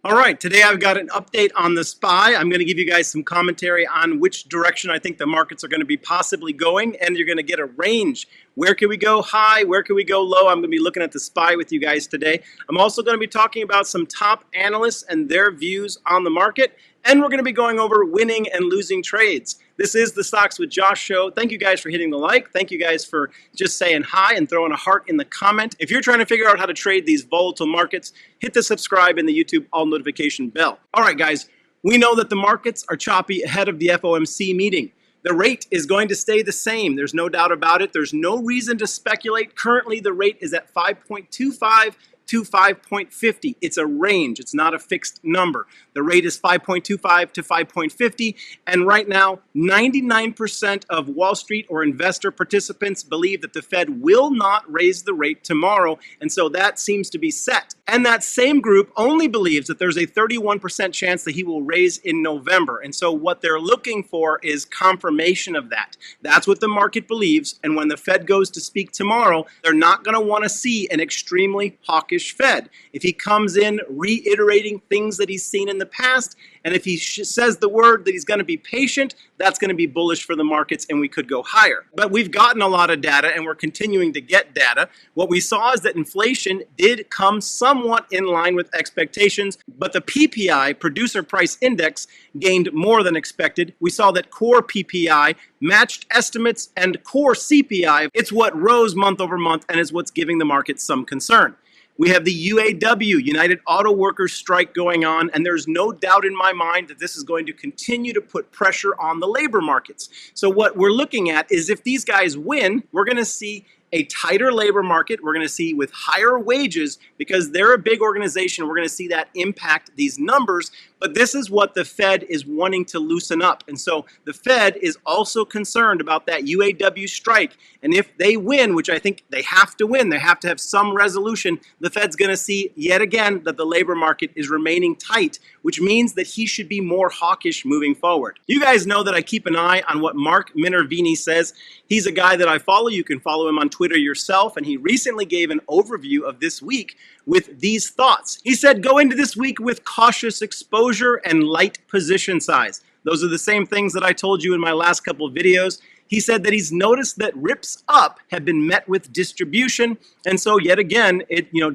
All right, today I've got an update on the SPY. I'm going to give you guys some commentary on which direction I think the markets are going to be possibly going, and you're going to get a range. Where can we go high? Where can we go low? I'm going to be looking at the SPY with you guys today. I'm also going to be talking about some top analysts and their views on the market, and we're going to be going over winning and losing trades. This is the Stocks with Josh show. Thank you guys for hitting the like. Thank you guys for just saying hi and throwing a heart in the comment. If you're trying to figure out how to trade these volatile markets, hit the subscribe and the YouTube all notification bell. All right, guys, we know that the markets are choppy ahead of the FOMC meeting. The rate is going to stay the same. There's no doubt about it. There's no reason to speculate. Currently, the rate is at 5.25 to 5.50. It's a range. It's not a fixed number. The rate is 5.25 to 5.50, and right now 99% of Wall Street or investor participants believe that the Fed will not raise the rate tomorrow, and so that seems to be set. And that same group only believes that there's a 31% chance that he will raise in November, and so what they're looking for is confirmation of that. That's what the market believes, and when the Fed goes to speak tomorrow, they're not going to want to see an extremely hawkish Fed. If he comes in reiterating things that he's seen in the past, and if he says the word that he's going to be patient, that's going to be bullish for the markets and we could go higher. But we've gotten a lot of data and we're continuing to get data. What we saw is that inflation did come somewhat in line with expectations, but the PPI, Producer Price Index, gained more than expected. We saw that core PPI matched estimates, and core CPI, it's what rose month over month and is what's giving the market some concern. We have the UAW, United Auto Workers strike going on, and there's no doubt in my mind that this is going to continue to put pressure on the labor markets. So what we're looking at is if these guys win, we're going to see a tighter labor market. We're going to see with higher wages because they're a big organization. We're going to see that impact these numbers. But this is what the Fed is wanting to loosen up. And so the Fed is also concerned about that UAW strike. And if they win, which I think they have to win, they have to have some resolution, the Fed's going to see yet again that the labor market is remaining tight, which means that he should be more hawkish moving forward. You guys know that I keep an eye on what Mark Minervini says. He's a guy that I follow. You can follow him on Twitter yourself. And he recently gave an overview of this week with these thoughts. He said, go into this week with cautious exposure and light position size. Those are the same things that I told you in my last couple of videos. He said that he's noticed that rips up have been met with distribution, and so yet again,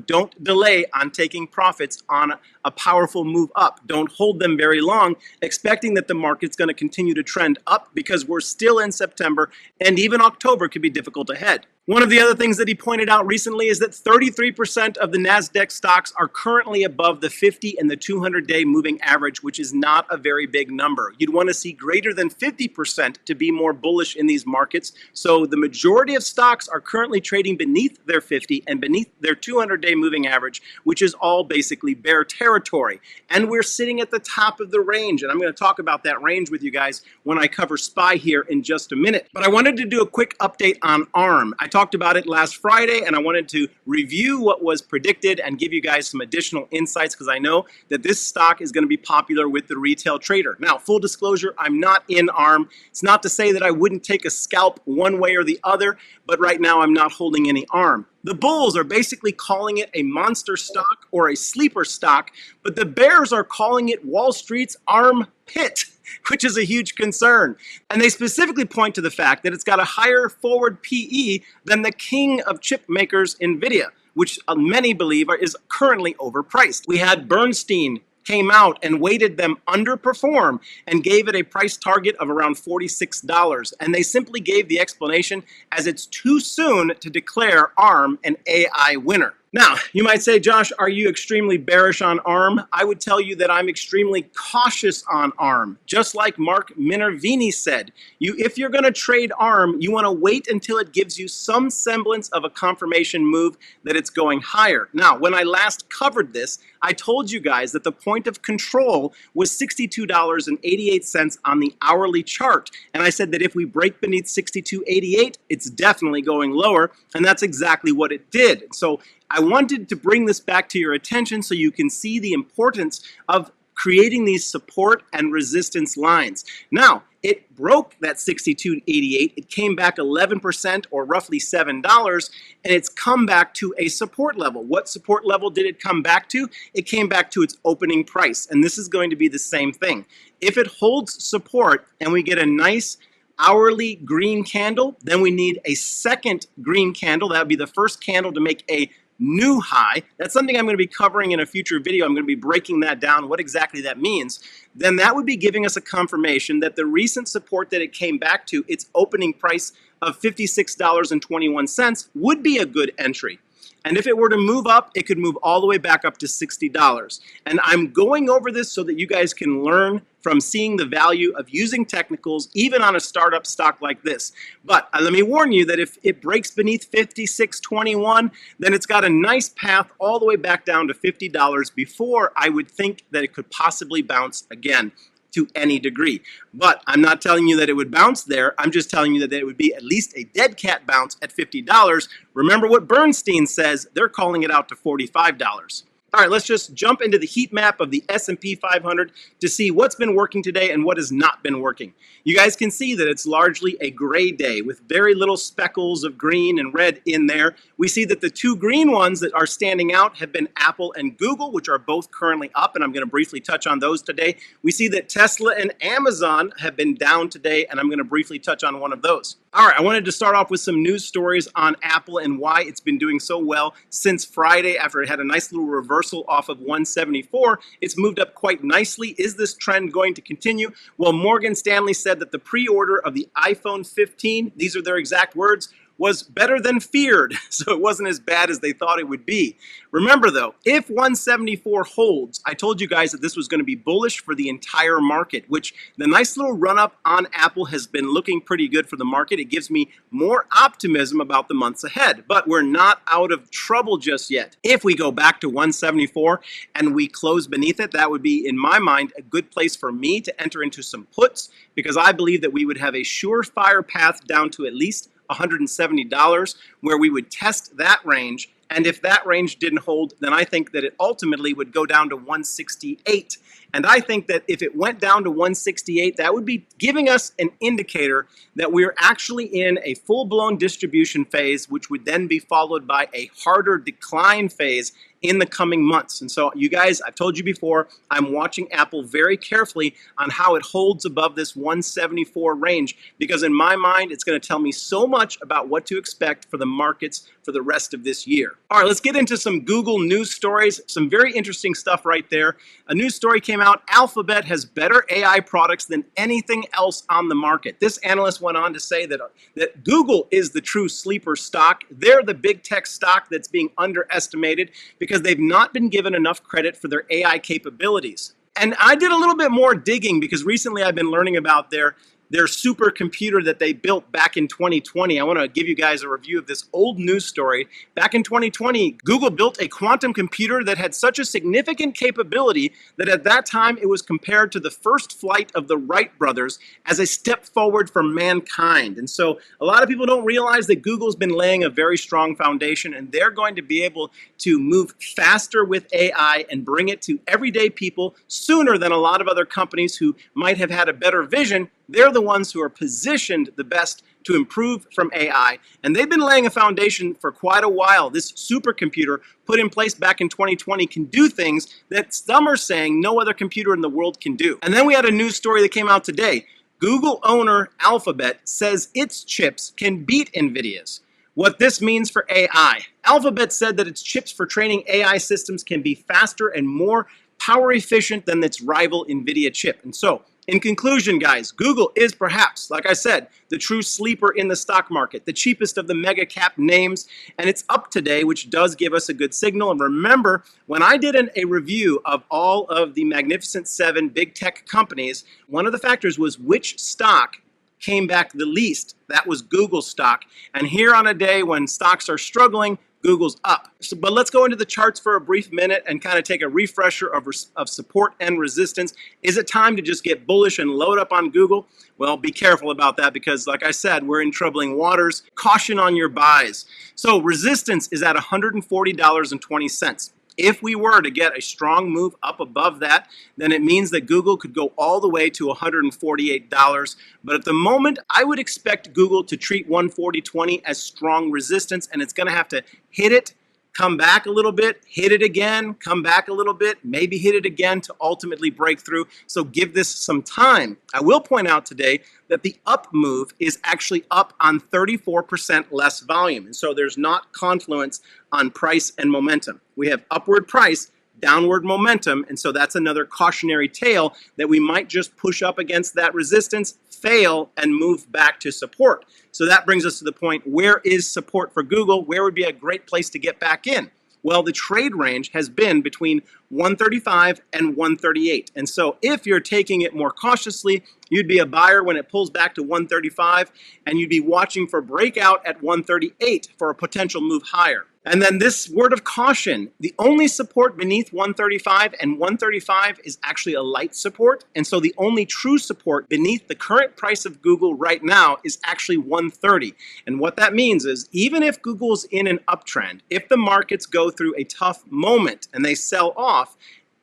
don't delay on taking profits on a powerful move up. Don't hold them very long, expecting that the market's going to continue to trend up because we're still in September, and even October could be difficult ahead. One of the other things that he pointed out recently is that 33% of the NASDAQ stocks are currently above the 50 and the 200-day moving average, which is not a very big number. You'd want to see greater than 50% to be more bullish in these markets. So the majority of stocks are currently trading beneath their 50 and beneath their 200-day moving average, which is all basically bear territory. And we're sitting at the top of the range. And I'm going to talk about that range with you guys when I cover SPY here in just a minute. But I wanted to do a quick update on ARM. I talked about it last Friday, and I wanted to review what was predicted and give you guys some additional insights because I know that this stock is going to be popular with the retail trader. Now, full disclosure, I'm not in ARM. It's not to say that I wouldn't take a scalp one way or the other, but right now I'm not holding any ARM. The bulls are basically calling it a monster stock or a sleeper stock, but the bears are calling it Wall Street's ARM pit, which is a huge concern. And they specifically point to the fact that it's got a higher forward PE than the king of chip makers, NVIDIA, which many believe is currently overpriced. We had Bernstein came out and weighted them underperform and gave it a price target of around $46. And they simply gave the explanation as it's too soon to declare ARM an AI winner. Now, you might say, Josh, are you extremely bearish on ARM? I would tell you that I'm extremely cautious on ARM. Just like Mark Minervini said, if you're going to trade ARM, you want to wait until it gives you some semblance of a confirmation move that it's going higher. Now, when I last covered this, I told you guys that the point of control was $62.88 on the hourly chart. And I said that if we break beneath $62.88, it's definitely going lower. And that's exactly what it did. So I wanted to bring this back to your attention so you can see the importance of creating these support and resistance lines. Now, it broke that 62.88. It came back 11% or roughly $7, and it's come back to a support level. What support level did it come back to? It came back to its opening price, and this is going to be the same thing. If it holds support and we get a nice hourly green candle, then we need a second green candle. That would be the first candle to make a new high. That's something I'm going to be covering in a future video. I'm going to be breaking that down, what exactly that means. Then that would be giving us a confirmation that the recent support that it came back to, its opening price of $56.21, would be a good entry. And if it were to move up, it could move all the way back up to $60. And I'm going over this so that you guys can learn from seeing the value of using technicals, even on a startup stock like this. But let me warn you that if it breaks beneath $56.21, then it's got a nice path all the way back down to $50 before I would think that it could possibly bounce again to any degree. But I'm not telling you that it would bounce there. I'm just telling you that it would be at least a dead cat bounce at $50. Remember what Bernstein says, they're calling it out to $45. All right, let's just jump into the heat map of the S&P 500 to see what's been working today and what has not been working. You guys can see that it's largely a gray day with very little speckles of green and red in there. We see that the two green ones that are standing out have been Apple and Google, which are both currently up, and I'm going to briefly touch on those today. We see that Tesla and Amazon have been down today, and I'm going to briefly touch on one of those. All right, I wanted to start off with some news stories on Apple and why it's been doing so well since Friday after it had a nice little reversal off of 174. It's moved up quite nicely. Is this trend going to continue? Well, Morgan Stanley said that the pre-order of the iPhone 15, these are their exact words, was better than feared, so it wasn't as bad as they thought it would be. Remember though, if 174 holds, I told you guys that this was going to be bullish for the entire market, which the nice little run-up on Apple has been looking pretty good for the market. It gives me more optimism about the months ahead, but we're not out of trouble just yet. If we go back to 174 and we close beneath it, that would be, in my mind, a good place for me to enter into some puts, because I believe that we would have a surefire path down to at least $170, where we would test that range, and if that range didn't hold, then I think that it ultimately would go down to 168. And I think that if it went down to 168, that would be giving us an indicator that we're actually in a full-blown distribution phase, which would then be followed by a harder decline phase in the coming months. And so you guys, I've told you before, I'm watching Apple very carefully on how it holds above this 174 range, because in my mind, it's going to tell me so much about what to expect for the markets for the rest of this year. All right, let's get into some Google news stories. Some very interesting stuff right there. A news story came out, Alphabet has better AI products than anything else on the market. This analyst went on to say that Google is the true sleeper stock. They're the big tech stock that's being underestimated because they've not been given enough credit for their AI capabilities. And I did a little bit more digging because recently I've been learning about their supercomputer that they built back in 2020. I want to give you guys a review of this old news story. Back in 2020, Google built a quantum computer that had such a significant capability that at that time it was compared to the first flight of the Wright brothers as a step forward for mankind. And so a lot of people don't realize that Google's been laying a very strong foundation, and they're going to be able to move faster with AI and bring it to everyday people sooner than a lot of other companies who might have had a better vision. They're the ones who are positioned the best to improve from AI, and they've been laying a foundation for quite a while. This supercomputer put in place back in 2020 can do things that some are saying no other computer in the world can do. And then we had a news story that came out today. Google owner Alphabet says its chips can beat NVIDIA's. What this means for AI. Alphabet said that its chips for training AI systems can be faster and more power efficient than its rival NVIDIA chip. And so, in conclusion, guys, Google is perhaps, like I said, the true sleeper in the stock market, the cheapest of the mega cap names, and it's up today, which does give us a good signal. And remember, when I did a review of all of the Magnificent Seven big tech companies, one of the factors was which stock came back the least. That was Google stock. And here on a day when stocks are struggling, Google's up. But let's go into the charts for a brief minute and kind of take a refresher of support and resistance. Is it time to just get bullish and load up on Google? Well, be careful about that because, like I said, we're in troubling waters. Caution on your buys. So resistance is at $140.20. If we were to get a strong move up above that, then it means that Google could go all the way to $148. But at the moment, I would expect Google to treat 140.20 as strong resistance, and it's going to have to hit it, come back a little bit, hit it again, come back a little bit, maybe hit it again to ultimately break through. So give this some time. I will point out today that the up move is actually up on 34% less volume. And so there's not confluence on price and momentum. We have upward price, downward momentum, and so that's another cautionary tale that we might just push up against that resistance, fail, and move back to support. So that brings us to the point, where is support for Google? Where would be a great place to get back in? Well, the trade range has been between 135 and 138. And so if you're taking it more cautiously, you'd be a buyer when it pulls back to 135, and you'd be watching for breakout at 138 for a potential move higher. And then this word of caution, the only support beneath 135, and 135 is actually a light support. And so the only true support beneath the current price of Google right now is actually 130. And what that means is, even if Google's in an uptrend, if the markets go through a tough moment and they sell off,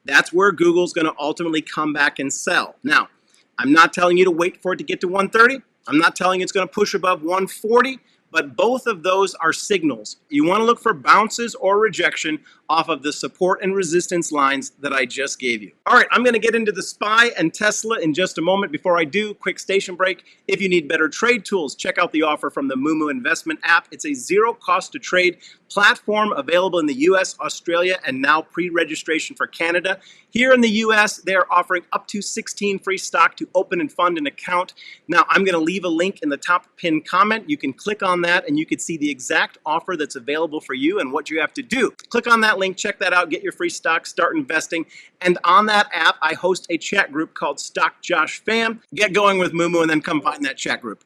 that's where Google's going to ultimately come back and sell. Now, I'm not telling you to wait for it to get to 130. I'm not telling you it's going to push above 140. But both of those are signals. You want to look for bounces or rejection off of the support and resistance lines that I just gave you. All right, I'm going to get into the SPY and Tesla in just a moment. Before I do, quick station break. If you need better trade tools, check out the offer from the Moomoo Investment app. It's a zero cost to trade platform available in the US, Australia, and now pre-registration for Canada. Here in the US, they're offering up to 16 free stock to open and fund an account. Now, I'm going to leave a link in the top pinned comment. You can click on that and you can see the exact offer that's available for you and what you have to do. Click on that link, check that out, get your free stock, start investing. And on that app, I host a chat group called Stock Josh Fam. Get going with Moomoo and then come find that chat group.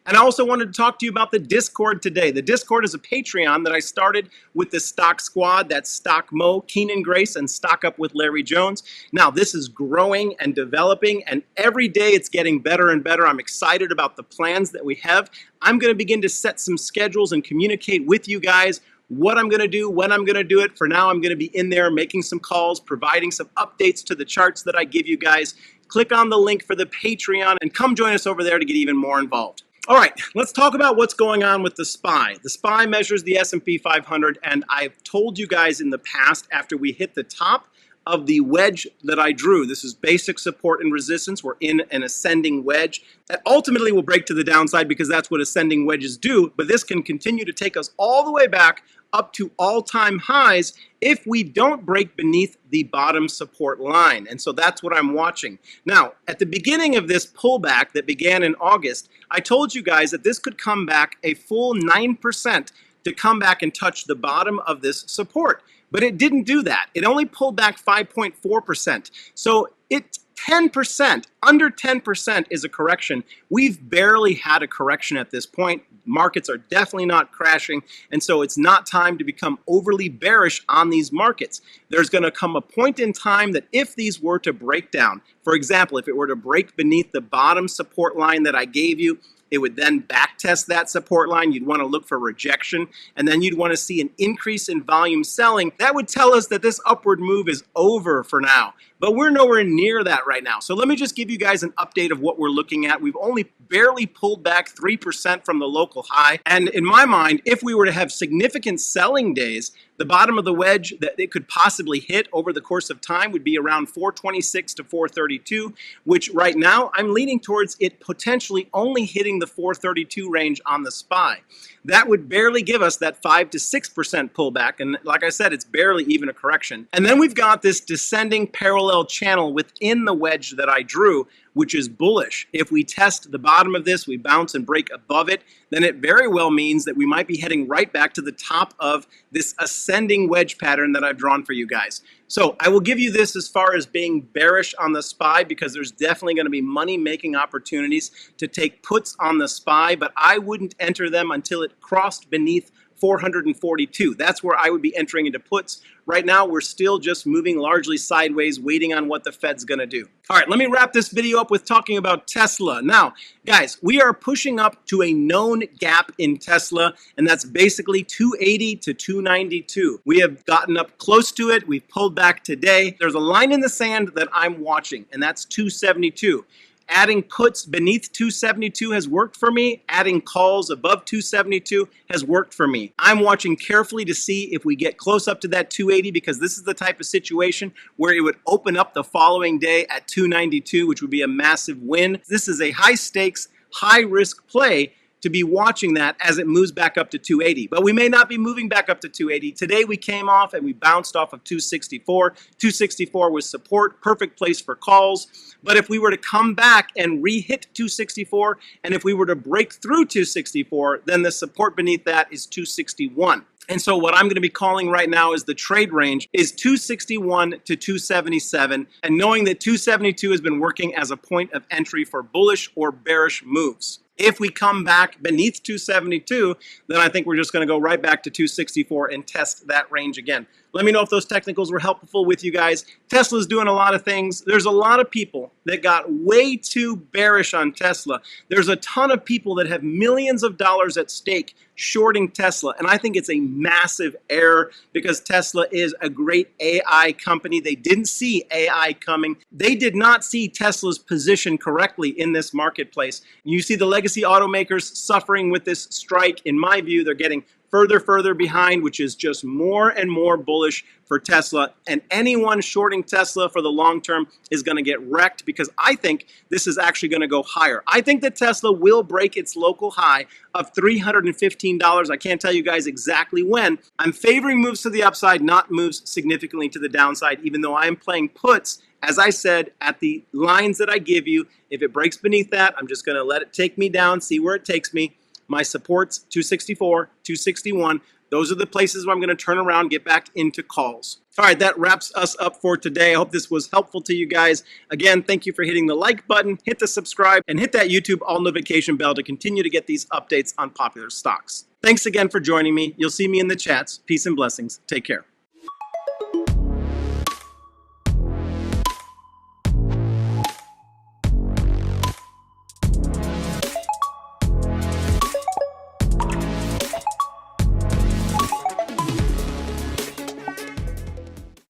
And I also wanted to talk to you about the Discord today. The Discord is a Patreon that I started with the Stock Squad. That's Stock Mo, Keenan Grace, and Stock Up with Larry Jones. Now, this is growing and developing, and every day it's getting better and better. I'm excited about the plans that we have. I'm going to begin to set some schedules and communicate with you guys what I'm going to do, when I'm going to do it. For now, I'm going to be in there making some calls, providing some updates to the charts that I give you guys. Click on the link for the Patreon and come join us over there to get even more involved. All right, let's talk about what's going on with the SPY. The SPY measures the S&P 500, and I've told you guys in the past, after we hit the top of the wedge that I drew, this is basic support and resistance, we're in an ascending wedge that ultimately will break to the downside because that's what ascending wedges do, but this can continue to take us all the way back up to all-time highs if we don't break beneath the bottom support line. And so that's what I'm watching. Now, at the beginning of this pullback that began in August, I told you guys that this could come back a full 9% to come back and touch the bottom of this support. But it didn't do that. It only pulled back 5.4%. So it's 10%, under 10% is a correction. We've barely had a correction at this point. Markets are definitely not crashing, and so it's not time to become overly bearish on these markets. There's going to come a point in time that if these were to break down, for example, if it were to break beneath the bottom support line that I gave you, it would then backtest that support line. You'd want to look for rejection, and then you'd want to see an increase in volume selling. That would tell us that this upward move is over for now, but we're nowhere near that right now. So let me just give you guys an update of what we're looking at. We've only barely pulled back 3% from the local high, and in my mind, if we were to have significant selling days, the bottom of the wedge that it could possibly hit over the course of time would be around 426 to 432, which right now I'm leaning towards it potentially only hitting the 432 range on the SPY. That would barely give us that 5 to 6% pullback, and like I said, it's barely even a correction. And then we've got this descending parallel channel within the wedge that I drew, which is bullish. If we test the bottom of this, we bounce and break above it, then it very well means that we might be heading right back to the top of this ascending wedge pattern that I've drawn for you guys. So I will give you this as far as being bearish on the SPY because there's definitely going to be money-making opportunities to take puts on the SPY, but I wouldn't enter them until it crossed beneath 442. That's where I would be entering into puts. Right now, we're still just moving largely sideways, waiting on what the Fed's going to do. All right, let me wrap this video up with talking about Tesla. Now, guys, we are pushing up to a known gap in Tesla, and that's basically 280 to 292. We have gotten up close to it. We've pulled back today. There's a line in the sand that I'm watching, and that's 272. Adding puts beneath 272 has worked for me. Adding calls above 272 has worked for me. I'm watching carefully to see if we get close up to that 280, because this is the type of situation where it would open up the following day at 292, which would be a massive win. This is a high stakes, high risk play to be watching that as it moves back up to 280. But we may not be moving back up to 280. Today we came off and we bounced off of 264. 264 was support, perfect place for calls. But if we were to come back and re-hit 264, and if we were to break through 264, then the support beneath that is 261. And so what I'm going to be calling right now is the trade range is 261 to 277, and knowing that 272 has been working as a point of entry for bullish or bearish moves. If we come back beneath 272, then I think we're just going to go right back to 264 and test that range again. Let me know if those technicals were helpful with you guys. Tesla's doing a lot of things. There's a lot of people that got way too bearish on Tesla. There's a ton of people that have millions of dollars at stake shorting Tesla, and I think it's a massive error because Tesla is a great AI company. They didn't see AI coming. They did not see Tesla's position correctly in this marketplace. You see the legacy automakers suffering with this strike. In my view, they're getting further behind, which is just more and more bullish for Tesla. And anyone shorting Tesla for the long term is going to get wrecked, because I think this is actually going to go higher. I think that Tesla will break its local high of $315. I can't tell you guys exactly when. I'm favoring moves to the upside, not moves significantly to the downside, even though I am playing puts, as I said, at the lines that I give you. If it breaks beneath that, I'm just going to let it take me down, see where it takes me. My supports, 264, 261. Those are the places where I'm going to turn around, get back into calls. All right, that wraps us up for today. I hope this was helpful to you guys. Again, thank you for hitting the like button, hit the subscribe, and hit that YouTube all notification bell to continue to get these updates on popular stocks. Thanks again for joining me. You'll see me in the chats. Peace and blessings. Take care.